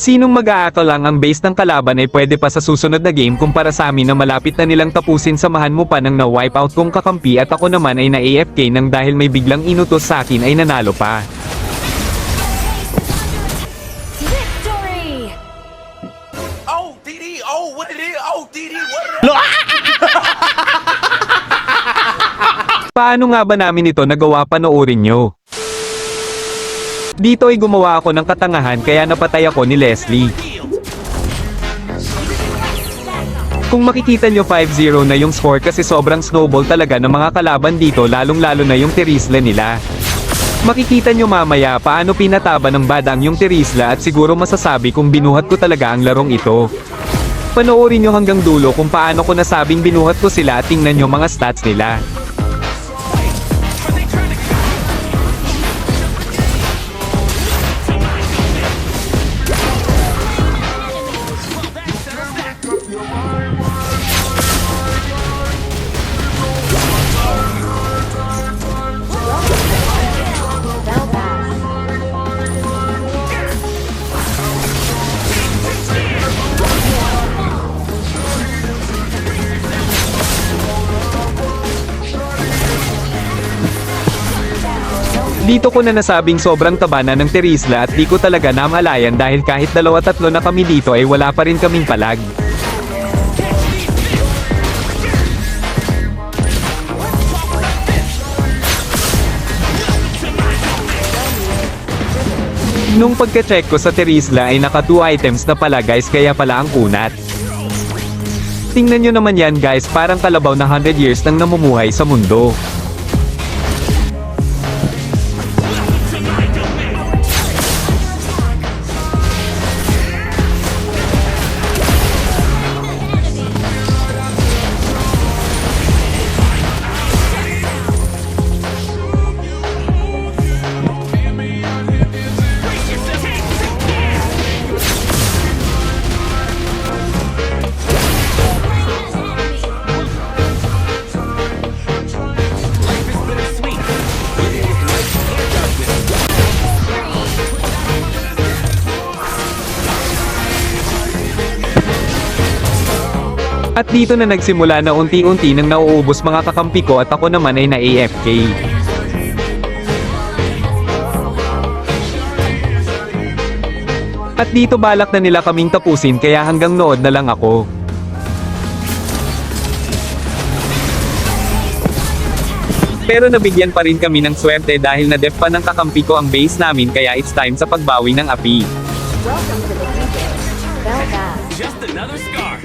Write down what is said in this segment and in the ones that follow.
Sinong mag-aakala lang ang base ng kalaban ay pwede pa sa susunod na game kumpara sa amin na malapit na nilang tapusin, samahan mo pa ng na-wipe out kong kakampi at ako naman ay na-AFK nang dahil may biglang inutos sa akin ay nanalo pa. Victory! Oh, DD, oh, what it is? Oh, DD, what it is? Paano nga ba namin ito nagawa, panoorin nyo? Dito ay gumawa ako ng katangahan kaya napatay ako ni Leslie. Kung makikita nyo 5-0 na yung score kasi sobrang snowball talaga ng mga kalaban dito, lalong-lalo na yung Terizla nila. Makikita nyo mamaya paano pinataba ng badang yung Terizla at siguro masasabi kung binuhat ko talaga ang larong ito. Panoorin nyo hanggang dulo kung paano ko nasabing binuhat ko sila at tingnan nyo mga stats nila. Dito ko na nasabing sobrang taba na ng Terizla at di ko talaga namalayan dahil kahit 2-3 na kami dito ay wala pa rin kaming palag. Nung pagka-check ko sa Terizla ay naka 2 items na pala guys, kaya pala ang kunat. Tingnan nyo naman yan guys, parang kalabaw na 100 years nang namumuhay sa mundo. At dito na nagsimula na unti-unti nang nauubos mga kakampi ko at ako naman ay na-AFK. At dito balak na nila kaming tapusin kaya hanggang nood na lang ako. Pero nabigyan pa rin kami ng swerte dahil na-def pa ng kakampi ko ang base namin kaya it's time sa pagbawi ng api. Welcome to the weekend. Belfast. Just another scar.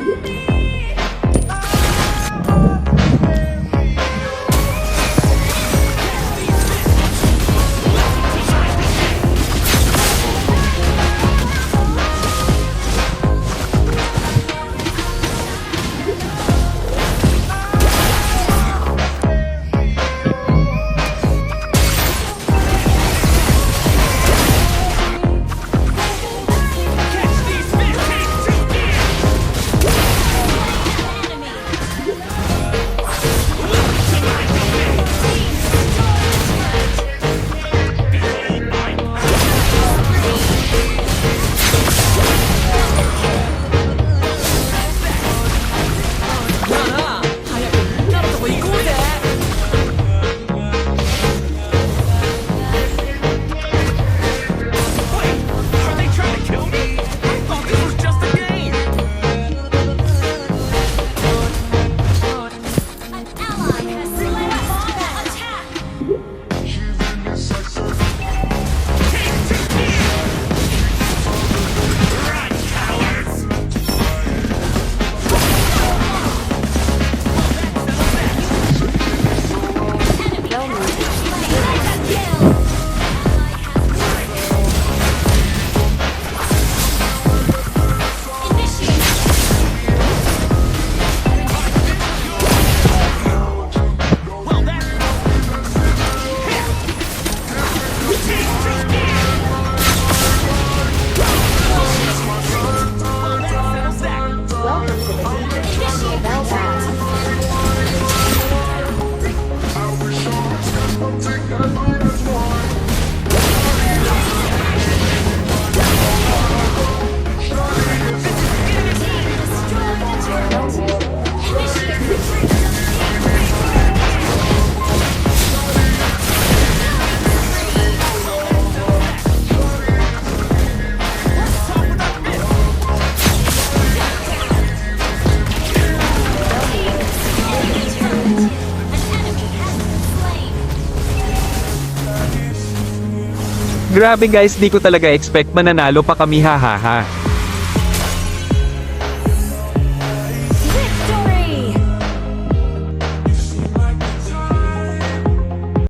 Grabe guys, di ko talaga expect mananalo pa kami, hahaha.